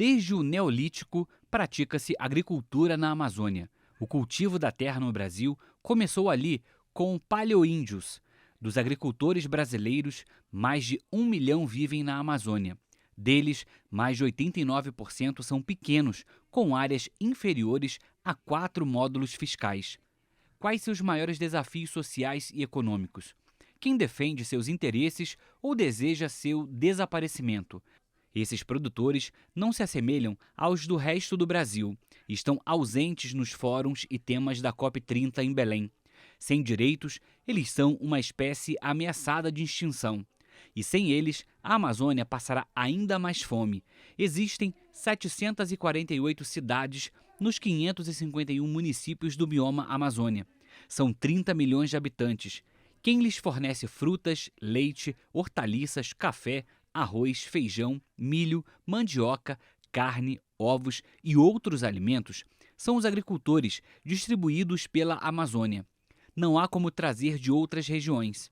Desde o Neolítico, pratica-se agricultura na Amazônia. O cultivo da terra no Brasil começou ali com paleoíndios. Dos agricultores brasileiros, mais de 1 milhão vivem na Amazônia. Deles, mais de 89% são pequenos, com áreas inferiores a 4 módulos fiscais. Quais seus maiores desafios sociais e econômicos? Quem defende seus interesses ou deseja seu desaparecimento? Esses produtores não se assemelham aos do resto do Brasil. Estão ausentes nos fóruns e temas da COP30 em Belém. Sem direitos, eles são uma espécie ameaçada de extinção. E sem eles, a Amazônia passará ainda mais fome. Existem 748 cidades nos 551 municípios do bioma Amazônia. São 30 milhões de habitantes. Quem lhes fornece frutas, leite, hortaliças, café, arroz, feijão, milho, mandioca, carne, ovos e outros alimentos são os agricultores distribuídos pela Amazônia. Não há como trazer de outras regiões.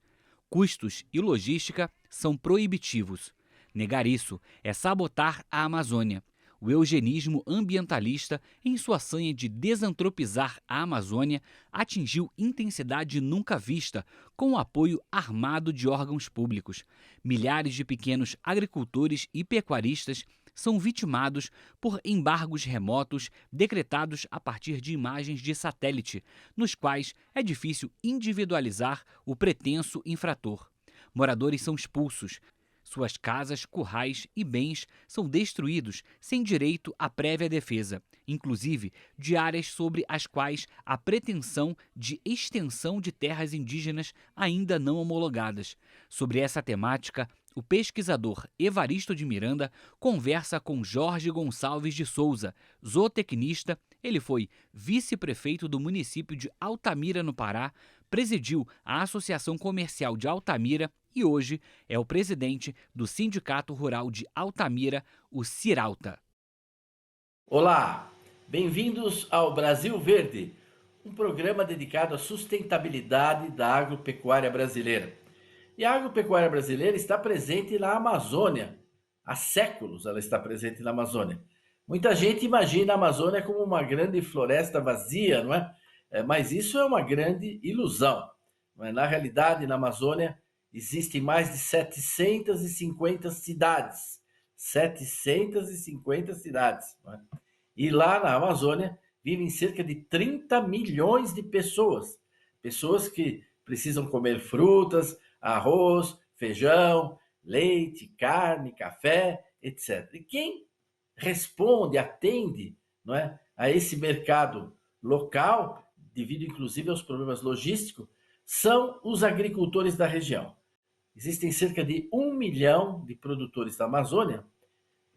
Custos e logística são proibitivos. Negar isso é sabotar a Amazônia. O eugenismo ambientalista, em sua sanha de desantropizar a Amazônia, atingiu intensidade nunca vista com o apoio armado de órgãos públicos. Milhares de pequenos agricultores e pecuaristas são vitimados por embargos remotos decretados a partir de imagens de satélite, nos quais é difícil individualizar o pretenso infrator. Moradores são expulsos. Suas casas, currais e bens são destruídos sem direito à prévia defesa, inclusive de áreas sobre as quais há pretensão de extensão de terras indígenas ainda não homologadas. Sobre essa temática, o pesquisador Evaristo de Miranda conversa com Jorge Gonçalves de Souza, zootecnista. Ele foi vice-prefeito do município de Altamira, no Pará, presidiu a Associação Comercial de Altamira e hoje é o presidente do Sindicato Rural de Altamira, o Ciralta. Olá, bem-vindos ao Brasil Verde, um programa dedicado à sustentabilidade da agropecuária brasileira. E a agropecuária brasileira está presente na Amazônia. Há séculos ela está presente na Amazônia. Muita gente imagina a Amazônia como uma grande floresta vazia, não é? Mas isso é uma grande ilusão. Não é? Na realidade, na Amazônia, existem mais de 750 cidades. 750 cidades. Não é? E lá na Amazônia vivem cerca de 30 milhões de pessoas. Pessoas que precisam comer frutas, arroz, feijão, leite, carne, café, etc. E quem responde, atende, não é, a esse mercado local, devido inclusive aos problemas logísticos, são os agricultores da região. Existem cerca de 1 milhão de produtores da Amazônia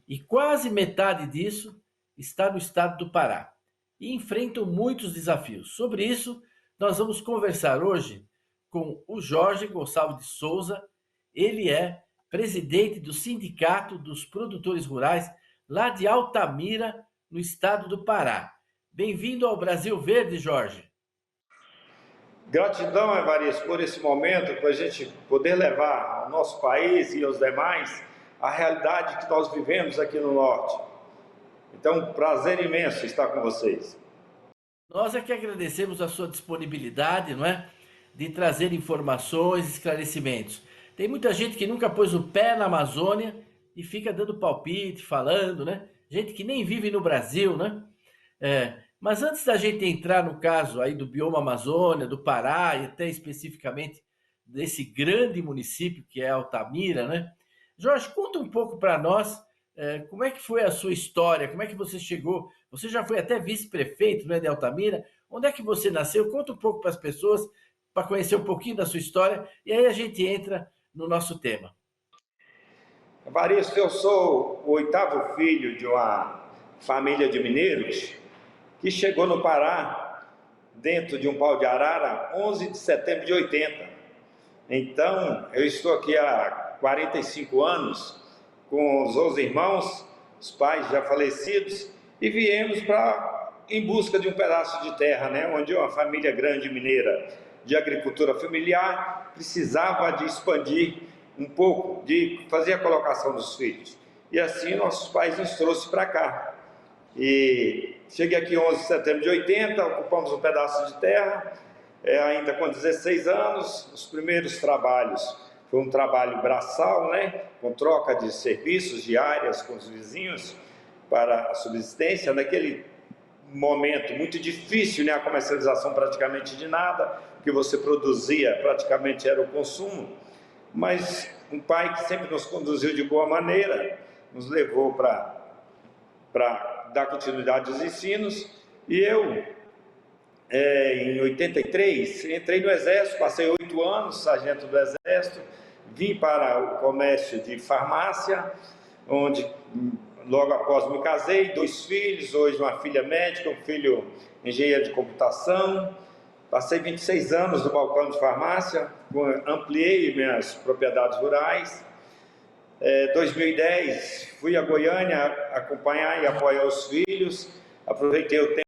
e quase metade disso está no estado do Pará e enfrentam muitos desafios. Sobre isso, nós vamos conversar hoje com o Jorge Gonçalves de Souza. Ele é presidente do Sindicato dos Produtores Rurais lá de Altamira, no estado do Pará. Bem-vindo ao Brasil Verde, Jorge. Gratidão, Evaristo, por esse momento, para a gente poder levar ao nosso país e aos demais a realidade que nós vivemos aqui no Norte. Então, prazer imenso estar com vocês. Nós é que agradecemos a sua disponibilidade, não é? De trazer informações, esclarecimentos. Tem muita gente que nunca pôs o pé na Amazônia e fica dando palpite, falando, né? Gente que nem vive no Brasil, né? Mas antes da gente entrar no caso aí do bioma Amazônia, do Pará e até especificamente desse grande município que é Altamira, né? Jorge, conta um pouco para nós como é que foi a sua história, como é que você chegou, você já foi até vice-prefeito, né, de Altamira, onde é que você nasceu? Conta um pouco para as pessoas, para conhecer um pouquinho da sua história, e aí a gente entra no nosso tema. Evaristo, eu sou o 8º filho de uma família de mineiros que chegou no Pará dentro de um pau de arara 11 de setembro de 80. Então, eu estou aqui há 45 anos com os 11 irmãos, os pais já falecidos, e viemos em busca de um pedaço de terra, né, onde uma família grande mineira de agricultura familiar precisava de expandir um pouco, de fazer a colocação dos filhos. e assim nossos pais nos trouxeram para cá. E cheguei aqui 11 de setembro de 80, ocupamos um pedaço de terra, ainda com 16 anos. Os primeiros trabalhos foi um trabalho braçal, né, com troca de serviços diárias com os vizinhos para a subsistência. Naquele momento muito difícil, né, a comercialização praticamente de nada, o que você produzia praticamente era o consumo, mas um pai que sempre nos conduziu de boa maneira, nos levou para dar continuidade aos ensinos. E eu, em 83, entrei no Exército, passei 8 anos, sargento do Exército, vim para o comércio de farmácia, onde logo após me casei, 2 filhos, hoje uma filha médica, um filho engenheiro de computação. Passei 26 anos no balcão de farmácia, ampliei minhas propriedades rurais. 2010, fui a Goiânia acompanhar e apoiar os filhos, aproveitei o tempo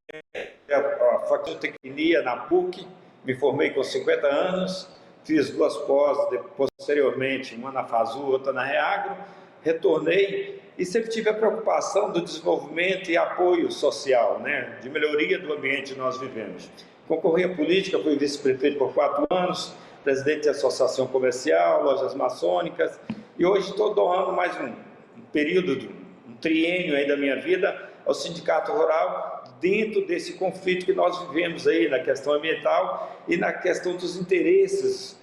a faculdade de tecnia na PUC, me formei com 50 anos, fiz 2 pós, posteriormente, uma na FASU, outra na Reagro, retornei e sempre tive a preocupação do desenvolvimento e apoio social, né, de melhoria do ambiente que nós vivemos. Concorri à política, fui vice-prefeito por 4 anos, presidente da Associação Comercial, Lojas Maçônicas, e hoje estou doando mais um período, um triênio aí da minha vida ao Sindicato Rural, dentro desse conflito que nós vivemos aí na questão ambiental e na questão dos interesses,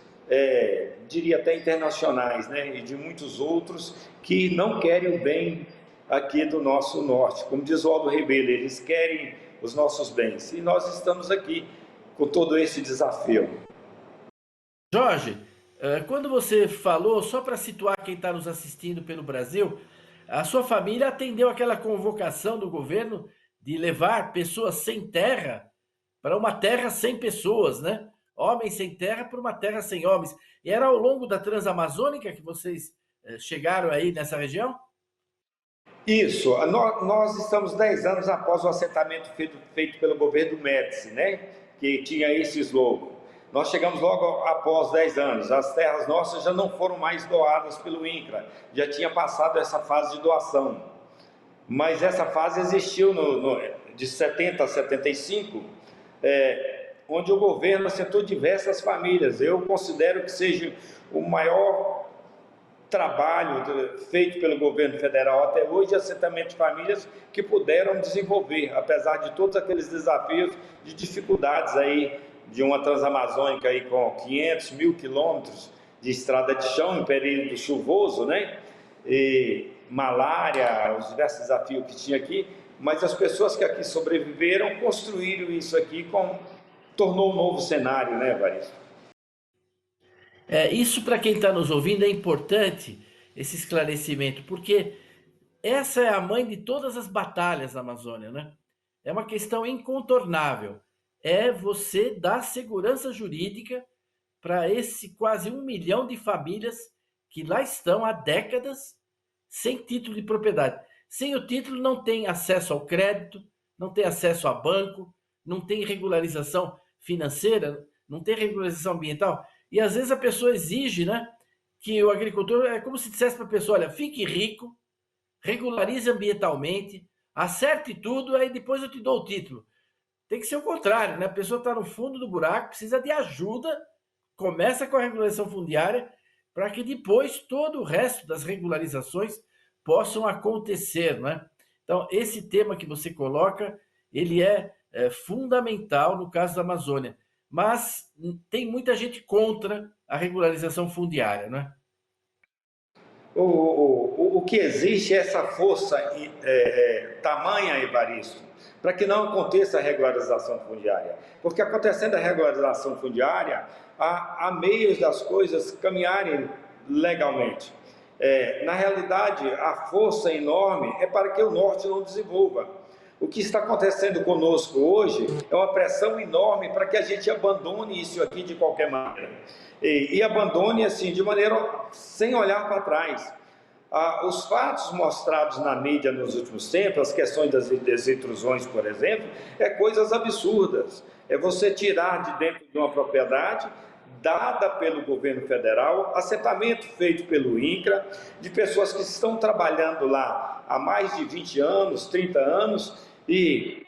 diria até internacionais, né, e de muitos outros que não querem o bem aqui do nosso norte. Como diz o Aldo Ribeiro, eles querem os nossos bens, e nós estamos aqui com todo esse desafio. Jorge, quando você falou, só para situar quem está nos assistindo pelo Brasil, a sua família atendeu aquela convocação do governo de levar pessoas sem terra para uma terra sem pessoas, né? Homens sem terra para uma terra sem homens. E era ao longo da Transamazônica que vocês chegaram aí nessa região? Isso, nós estamos 10 anos após o assentamento feito pelo governo Médici, né? Que tinha esse slogan. Nós chegamos logo após 10 anos, as terras nossas já não foram mais doadas pelo INCRA, já tinha passado essa fase de doação. Mas essa fase existiu de 70 a 75, onde o governo assentou diversas famílias. Eu considero que seja o maior trabalho feito pelo governo federal até hoje, assentamento de famílias que puderam desenvolver, apesar de todos aqueles desafios de dificuldades aí, de uma Transamazônica aí com 500 mil quilômetros de estrada de chão em período chuvoso, né? E malária, os diversos desafios que tinha aqui, mas as pessoas que aqui sobreviveram construíram isso aqui, tornou um novo cenário, né, Evaristo? Isso para quem está nos ouvindo é importante, esse esclarecimento, porque essa é a mãe de todas as batalhas da Amazônia, né? É uma questão incontornável. É você dar segurança jurídica para esse quase 1 milhão de famílias que lá estão há décadas sem título de propriedade. Sem o título não tem acesso ao crédito, não tem acesso a banco, não tem regularização financeira, não tem regularização ambiental. E às vezes a pessoa exige, né, que o agricultor, é como se dissesse para a pessoa, olha, fique rico, regularize ambientalmente, acerte tudo, aí depois eu te dou o título. Tem que ser o contrário, né? A pessoa está no fundo do buraco, precisa de ajuda, começa com a regularização fundiária, para que depois todo o resto das regularizações possam acontecer, né? Então, esse tema que você coloca, ele é fundamental no caso da Amazônia, mas tem muita gente contra a regularização fundiária, né? O que existe é essa força tamanha, Evaristo, para que não aconteça a regularização fundiária. Porque acontecendo a regularização fundiária, há meios das coisas caminharem legalmente. Na realidade, a força enorme é para que o Norte não desenvolva. O que está acontecendo conosco hoje é uma pressão enorme para que a gente abandone isso aqui de qualquer maneira. E abandone assim, de maneira sem olhar para trás. Os fatos mostrados na mídia nos últimos tempos, as questões das intrusões, por exemplo, coisas absurdas. É você tirar de dentro de uma propriedade dada pelo governo federal, assentamento feito pelo INCRA, de pessoas que estão trabalhando lá há mais de 20 anos, 30 anos, e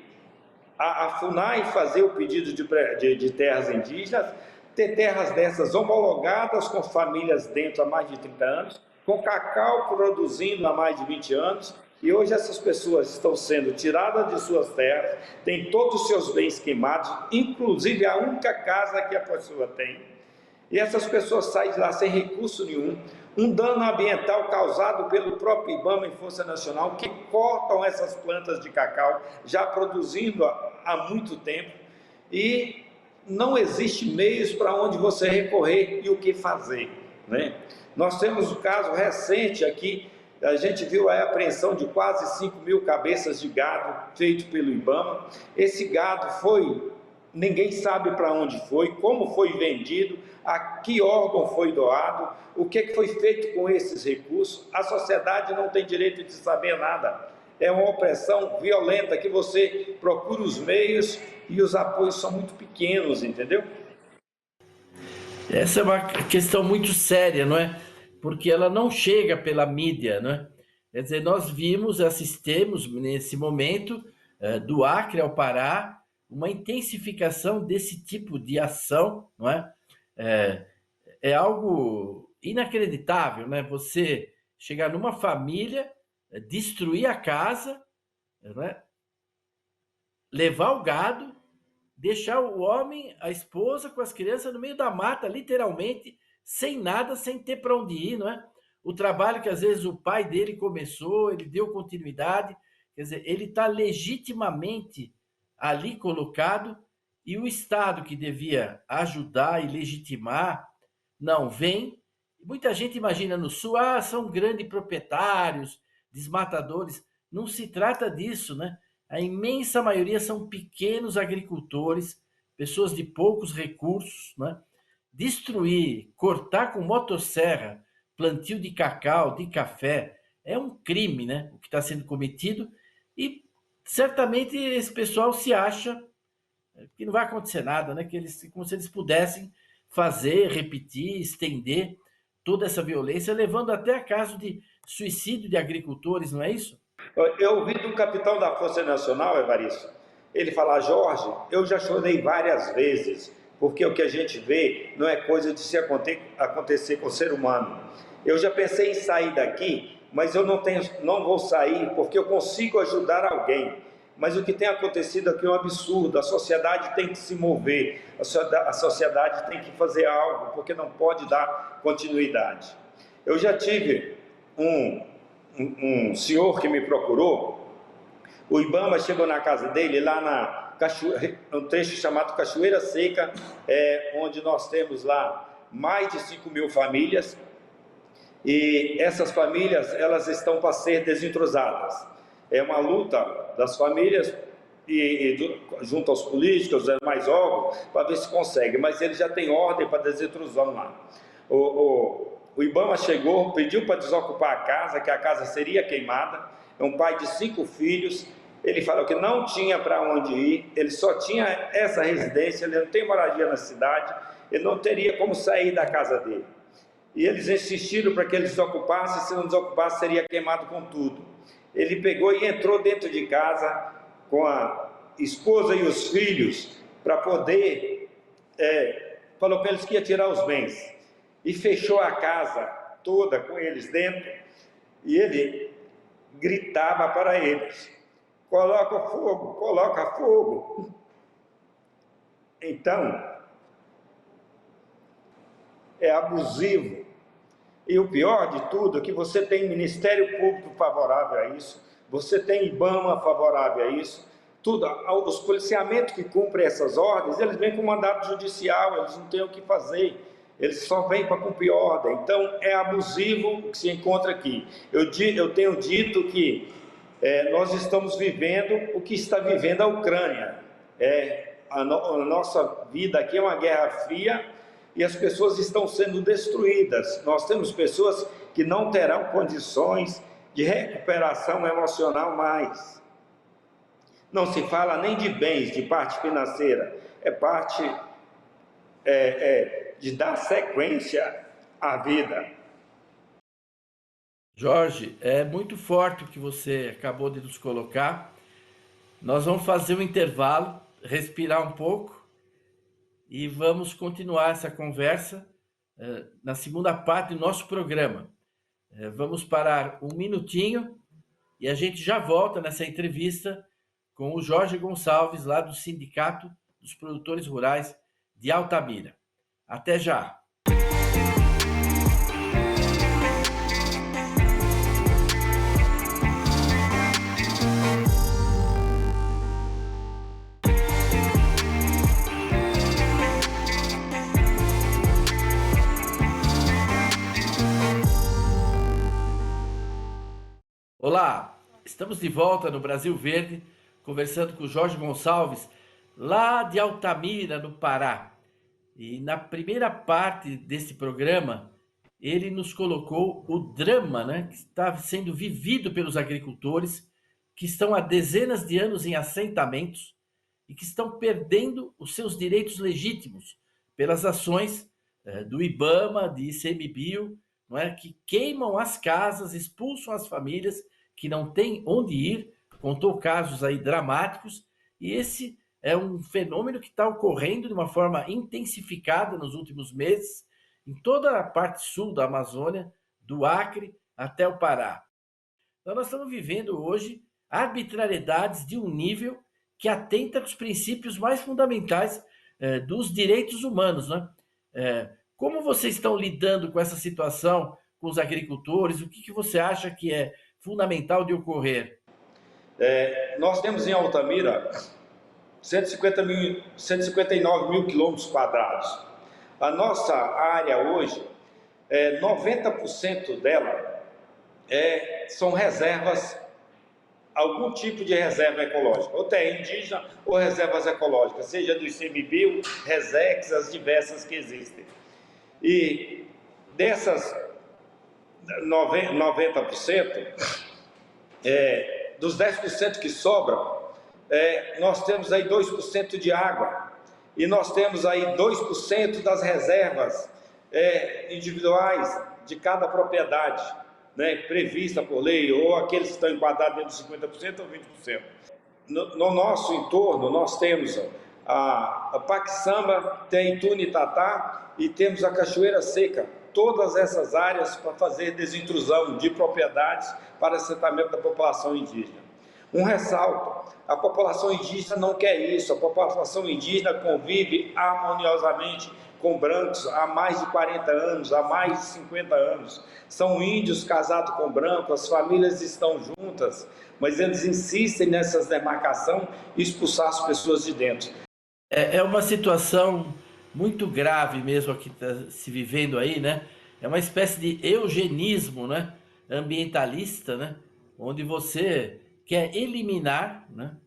a FUNAI fazer o pedido de terras indígenas, ter terras dessas homologadas com famílias dentro há mais de 30 anos, com cacau produzindo há mais de 20 anos, e hoje essas pessoas estão sendo tiradas de suas terras, têm todos os seus bens queimados, inclusive a única casa que a pessoa tem, e essas pessoas saem de lá sem recurso nenhum, um dano ambiental causado pelo próprio IBAMA e Força Nacional, que cortam essas plantas de cacau, já produzindo há muito tempo, e não existe meios para onde você recorrer e o que fazer, né? Nós temos um caso recente aqui, a gente viu a apreensão de quase 5.000 cabeças de gado feito pelo IBAMA. Esse gado ninguém sabe para onde foi, como foi vendido, a que órgão foi doado, o que foi feito com esses recursos. A sociedade não tem direito de saber nada. É uma opressão violenta que você procura os meios e os apoios são muito pequenos, entendeu? Essa é uma questão muito séria, não é? Porque ela não chega pela mídia, não é? Quer dizer, nós assistimos nesse momento, do Acre ao Pará, uma intensificação desse tipo de ação, não é? É algo inacreditável, né? Você chegar numa família, destruir a casa, né? Levar o gado, deixar o homem, a esposa com as crianças no meio da mata, literalmente, sem nada, sem ter para onde ir, não é? O trabalho que às vezes o pai dele começou, ele deu continuidade, quer dizer, ele está legitimamente ali colocado e o Estado que devia ajudar e legitimar, não vem. Muita gente imagina no Sul, são grandes proprietários, desmatadores. Não se trata disso, né? A imensa maioria são pequenos agricultores, pessoas de poucos recursos, né? Destruir, cortar com motosserra, plantio de cacau, de café, é um crime, né? O que está sendo cometido, e certamente esse pessoal se acha que não vai acontecer nada, né? Como se eles pudessem fazer, repetir, estender toda essa violência, levando até a caso de suicídio de agricultores, não é isso? Eu ouvi de um capitão da Força Nacional, Evaristo, ele falar: Jorge, eu já chorei várias vezes, porque o que a gente vê não é coisa de se acontecer com o ser humano. Eu já pensei em sair daqui, mas eu não vou sair porque eu consigo ajudar alguém. Mas o que tem acontecido aqui é um absurdo, a sociedade tem que se mover, a sociedade tem que fazer algo, porque não pode dar continuidade. Eu já tive um senhor que me procurou, o IBAMA chegou na casa dele, lá um trecho chamado Cachoeira Seca, onde nós temos lá mais de 5.000 famílias, e essas famílias, elas estão para ser desentrosadas. É uma luta das famílias junto aos políticos, aos mais órgãos, para ver se consegue, mas ele já tem ordem para desintrusão lá. O IBAMA chegou, pediu para desocupar a casa, que a casa seria queimada. É um pai de 5 filhos, ele falou que não tinha para onde ir, ele só tinha essa residência, ele não tem moradia na cidade, ele não teria como sair da casa dele. E eles insistiram para que ele desocupasse, se não desocupasse seria queimado com tudo. Ele pegou e entrou dentro de casa com a esposa e os filhos para poder, falou para eles que ia tirar os bens, e fechou a casa toda com eles dentro, e ele gritava para eles: coloca fogo, coloca fogo. Então, é abusivo. E o pior de tudo é que você tem Ministério Público favorável a isso, você tem IBAMA favorável a isso, tudo. Os policiamentos que cumprem essas ordens, eles vêm com mandato judicial, eles não têm o que fazer, eles só vêm para cumprir ordem. Então é abusivo o que se encontra aqui. Eu tenho dito que nós estamos vivendo o que está vivendo a Ucrânia. A nossa vida aqui é uma guerra fria, e as pessoas estão sendo destruídas. Nós temos pessoas que não terão condições de recuperação emocional mais. Não se fala nem de bens, de parte financeira, parte de dar sequência à vida. Jorge, é muito forte o que você acabou de nos colocar. Nós vamos fazer um intervalo, respirar um pouco e vamos continuar essa conversa na segunda parte do nosso programa. Vamos parar um minutinho e a gente já volta nessa entrevista com o Jorge Gonçalves, lá do Sindicato dos Produtores Rurais de Altamira. Até já! Olá, estamos de volta no Brasil Verde, conversando com o Jorge Gonçalves, lá de Altamira, no Pará. E na primeira parte desse programa, ele nos colocou o drama, né, que está sendo vivido pelos agricultores, que estão há dezenas de anos em assentamentos e que estão perdendo os seus direitos legítimos pelas ações do IBAMA, de ICMBio, não é, que queimam as casas, expulsam as famílias que não têm onde ir. Contou casos aí dramáticos, e esse é um fenômeno que está ocorrendo de uma forma intensificada nos últimos meses em toda a parte sul da Amazônia, do Acre até o Pará. Então nós estamos vivendo hoje arbitrariedades de um nível que atenta aos princípios mais fundamentais dos direitos humanos, né? Como vocês estão lidando com essa situação com os agricultores? O que você acha que é fundamental de ocorrer? Nós temos em Altamira 159 mil quilômetros quadrados. A nossa área hoje, 90% dela são reservas, algum tipo de reserva ecológica, ou terra indígena ou reservas ecológicas, seja do ICMBio, Resex, as diversas que existem. E dessas 90%, dos 10% que sobram, nós temos aí 2% de água, e nós temos aí 2% das reservas individuais de cada propriedade, né, prevista por lei, ou aqueles que estão enquadrados dentro dos 50% ou 20%. No nosso entorno, nós temos a Paquissamba, tem Tunitatá e temos a Cachoeira Seca, todas essas áreas para fazer desintrusão de propriedades para assentamento da população indígena. Um ressalto: a população indígena não quer isso. A população indígena convive harmoniosamente com brancos há mais de 40 anos, há mais de 50 anos. São índios casados com brancos, as famílias estão juntas, mas eles insistem nessas demarcações e expulsar as pessoas de dentro. É uma situação muito grave mesmo que está se vivendo aí, né? É uma espécie de eugenismo, né, ambientalista, né, onde você quer eliminar, né,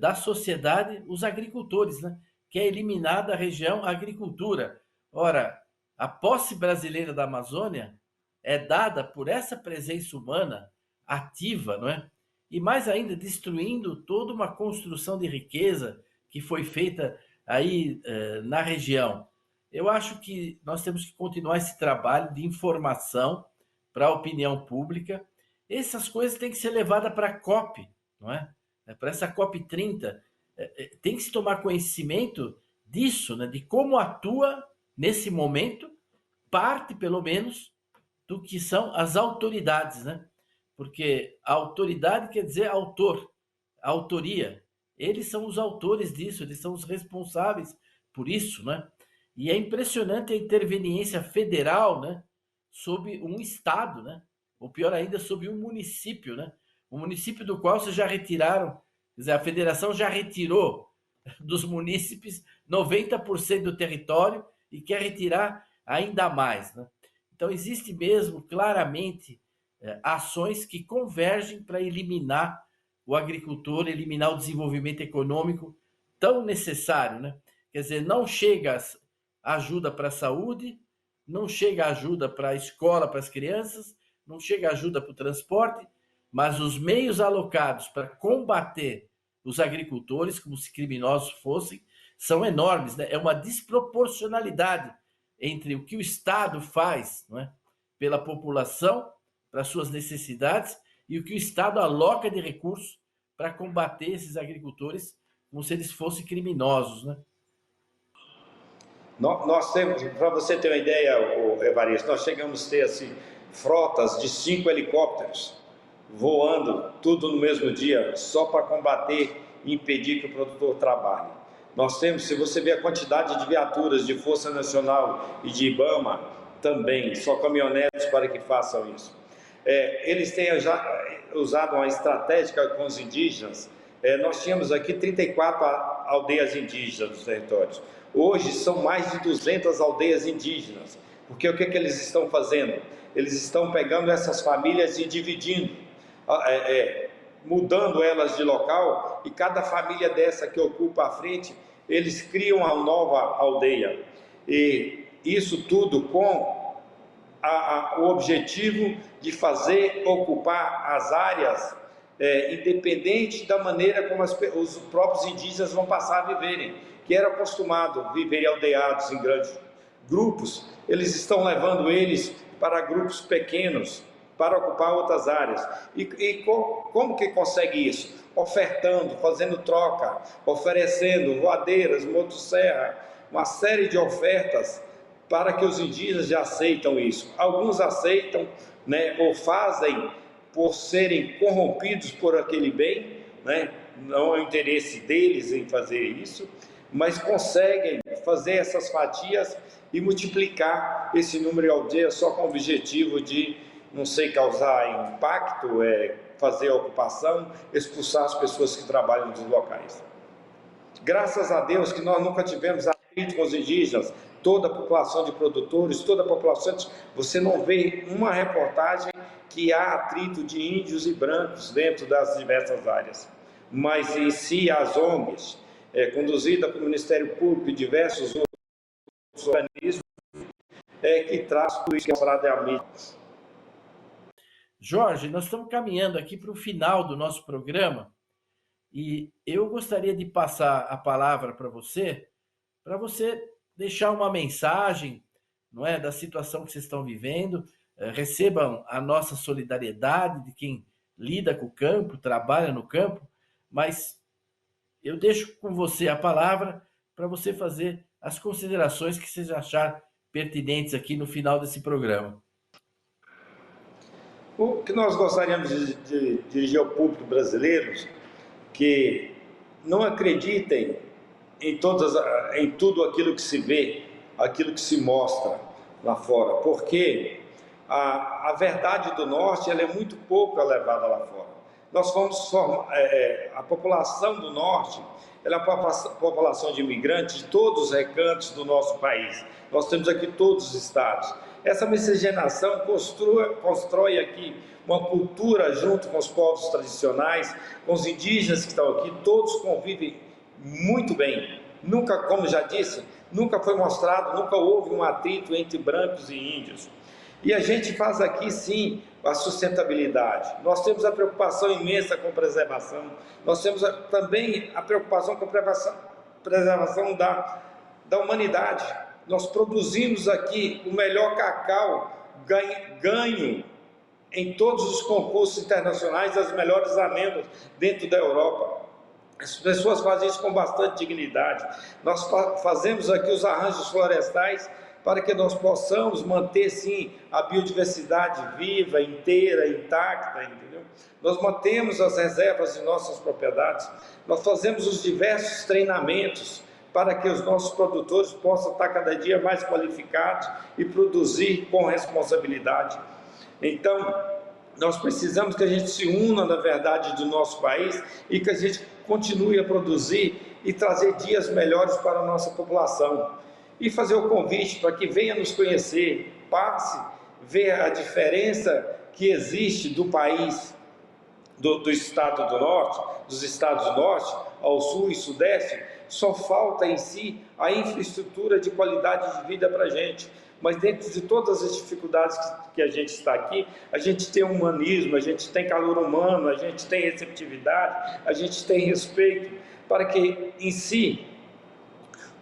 da sociedade os agricultores, né? Quer eliminar da região a agricultura. Ora, a posse brasileira da Amazônia é dada por essa presença humana ativa, não é? E mais ainda, destruindo toda uma construção de riqueza que foi feita aí na região. Eu acho que nós temos que continuar esse trabalho de informação para a opinião pública. Essas coisas têm que ser levadas para a COP, não é? Para essa COP 30, tem que se tomar conhecimento disso, né? De como atua nesse momento, parte pelo menos do que são as autoridades, né? Porque a autoridade quer dizer autor, a autoria. Eles são os autores disso, eles são os responsáveis por isso, né? E é impressionante a interveniência federal, né, sobre um estado, né? Ou pior ainda, sobre um município, né? Um município do qual vocês já retiraram, quer dizer, a federação já retirou dos munícipes 90% do território e quer retirar ainda mais, né? Então existe mesmo claramente ações que convergem para eliminar o agricultor, eliminar o desenvolvimento econômico tão necessário, né? Quer dizer, não chega ajuda para a saúde, não chega ajuda para a escola, para as crianças, não chega ajuda para o transporte, mas os meios alocados para combater os agricultores, como se criminosos fossem, são enormes, né? É uma desproporcionalidade entre o que o Estado faz, não é, pela população, para suas necessidades, e o que o Estado aloca de recursos para combater esses agricultores como se eles fossem criminosos, né? Nós temos, para você ter uma ideia, Evaristo, nós chegamos a ter assim, frotas de 5 helicópteros voando, tudo no mesmo dia, só para combater e impedir que o produtor trabalhe. Nós temos, se você ver a quantidade de viaturas de Força Nacional e de IBAMA, também, só caminhonetes para que façam isso. Eles têm já usado uma estratégia com os indígenas. Nós tínhamos aqui 34 aldeias indígenas nos territórios. Hoje são mais de 200 aldeias indígenas, porque o que eles estão fazendo? Eles estão pegando essas famílias e dividindo, mudando elas de local, e cada família dessa que ocupa a frente, eles criam uma nova aldeia. E isso tudo com o objetivo de fazer ocupar as áreas, independente da maneira como os próprios indígenas vão passar a viverem, que era acostumado a viver aldeados em grandes grupos. Eles estão levando eles para grupos pequenos, para ocupar outras áreas. E como que consegue isso? Ofertando, fazendo troca, oferecendo voadeiras, motosserra, uma série de ofertas para que os indígenas já aceitam isso. Alguns aceitam, né, ou fazem por serem corrompidos por aquele bem, né, não é o interesse deles em fazer isso, mas conseguem fazer essas fatias e multiplicar esse número de aldeias só com o objetivo de, não sei, causar impacto, fazer ocupação, expulsar as pessoas que trabalham nos locais. Graças a Deus que nós nunca tivemos atrito com os indígenas, toda a população de produtores, toda a população, você não vê uma reportagem que há atrito de índios e brancos dentro das diversas áreas. Mas em si as ONGs, conduzida pelo Ministério Público e diversos outros organismos, que traz tudo isso que é mostrado à mídia. Jorge, nós estamos caminhando aqui para o final do nosso programa e eu gostaria de passar a palavra para você deixar uma mensagem, não é, da situação que vocês estão vivendo. Recebam a nossa solidariedade de quem lida com o campo, trabalha no campo, mas eu deixo com você a palavra para você fazer as considerações que vocês acharem pertinentes aqui no final desse programa. O que nós gostaríamos de dirigir ao público brasileiro, que não acreditem em tudo aquilo que se vê, aquilo que se mostra lá fora, porque a verdade do Norte ela é muito pouco levada lá fora. Nós fomos a população do Norte, ela é uma população de imigrantes de todos os recantos do nosso país. Nós temos aqui todos os estados. Essa miscigenação constrói aqui uma cultura junto com os povos tradicionais, com os indígenas que estão aqui, todos convivem muito bem. Nunca, como já disse, nunca foi mostrado, nunca houve um atrito entre brancos e índios. E a gente faz aqui, sim, a sustentabilidade. Nós temos a preocupação imensa com preservação, nós temos também a preocupação com a preservação da humanidade. Nós produzimos aqui o melhor cacau ganho em todos os concursos internacionais, as melhores amêndoas dentro da Europa. As pessoas fazem isso com bastante dignidade. Nós fazemos aqui os arranjos florestais para que nós possamos manter, sim, a biodiversidade viva, inteira, intacta, entendeu? Nós mantemos as reservas de nossas propriedades, nós fazemos os diversos treinamentos para que os nossos produtores possam estar cada dia mais qualificados e produzir com responsabilidade. Então, nós precisamos que a gente se una na verdade do nosso país e que a gente continue a produzir e trazer dias melhores para a nossa população. E fazer o convite para que venha nos conhecer, passe, ver a diferença que existe do país, do estado do norte, dos estados do norte, ao sul e sudeste. Só falta em si a infraestrutura de qualidade de vida para a gente. Mas dentro de todas as dificuldades que a gente está aqui, a gente tem humanismo, a gente tem calor humano, a gente tem receptividade, a gente tem respeito, para que em si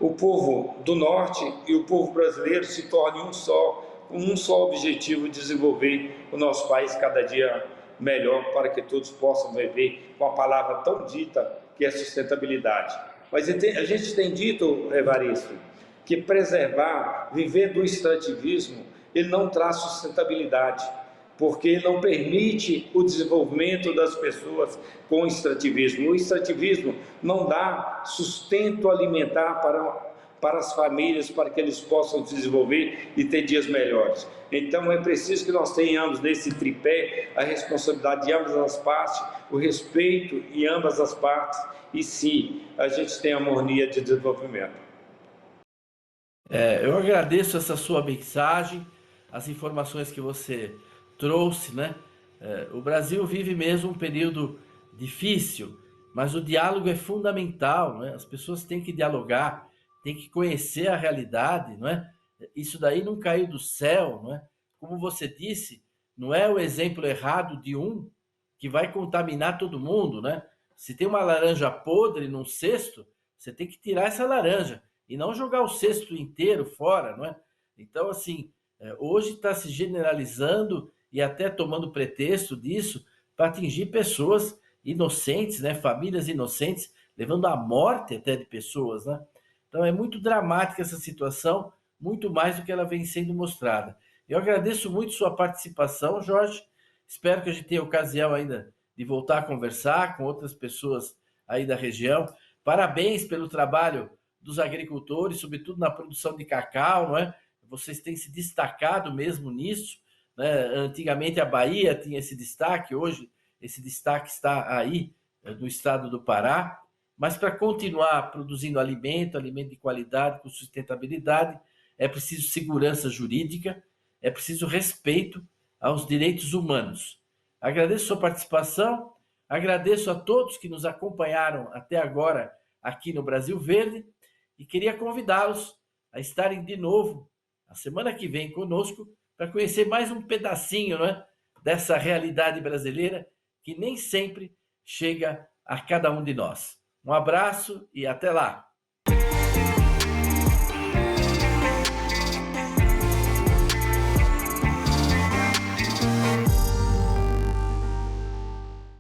o povo do norte e o povo brasileiro se tornem com um só objetivo: desenvolver o nosso país cada dia melhor, para que todos possam viver com a palavra tão dita, que é sustentabilidade. Mas a gente tem dito, Evaristo, que preservar, viver do extrativismo, ele não traz sustentabilidade, porque ele não permite o desenvolvimento das pessoas com o extrativismo. O extrativismo não dá sustento alimentar para as famílias, para que eles possam se desenvolver e ter dias melhores. Então é preciso que nós tenhamos nesse tripé a responsabilidade de ambas as partes, o respeito em ambas as partes, e sim, a gente tem harmonia de desenvolvimento. Eu agradeço essa sua mensagem, as informações que você trouxe, né? O Brasil vive mesmo um período difícil, mas o diálogo é fundamental, né? As pessoas têm que dialogar, têm que conhecer a realidade, não é? Isso daí não caiu do céu, não é? Como você disse, não é o exemplo errado de um que vai contaminar todo mundo, né? Se tem uma laranja podre num cesto, você tem que tirar essa laranja e não jogar o cesto inteiro fora, não é? Então, assim, hoje está se generalizando e até tomando pretexto disso para atingir pessoas inocentes, né? Famílias inocentes, levando à morte até de pessoas, né? Então é muito dramática essa situação, muito mais do que ela vem sendo mostrada. Eu agradeço muito sua participação, Jorge. Espero que a gente tenha ocasião ainda de voltar a conversar com outras pessoas aí da região. Parabéns pelo trabalho dos agricultores, sobretudo na produção de cacau, não é? Vocês têm se destacado mesmo nisso, né? Antigamente a Bahia tinha esse destaque, hoje esse destaque está aí no estado do Pará. Mas para continuar produzindo alimento de qualidade, com sustentabilidade, é preciso segurança jurídica, é preciso respeito aos direitos humanos. Agradeço sua participação, agradeço a todos que nos acompanharam até agora aqui no Brasil Verde e queria convidá-los a estarem de novo a semana que vem conosco para conhecer mais um pedacinho, não é, dessa realidade brasileira que nem sempre chega a cada um de nós. Um abraço e até lá!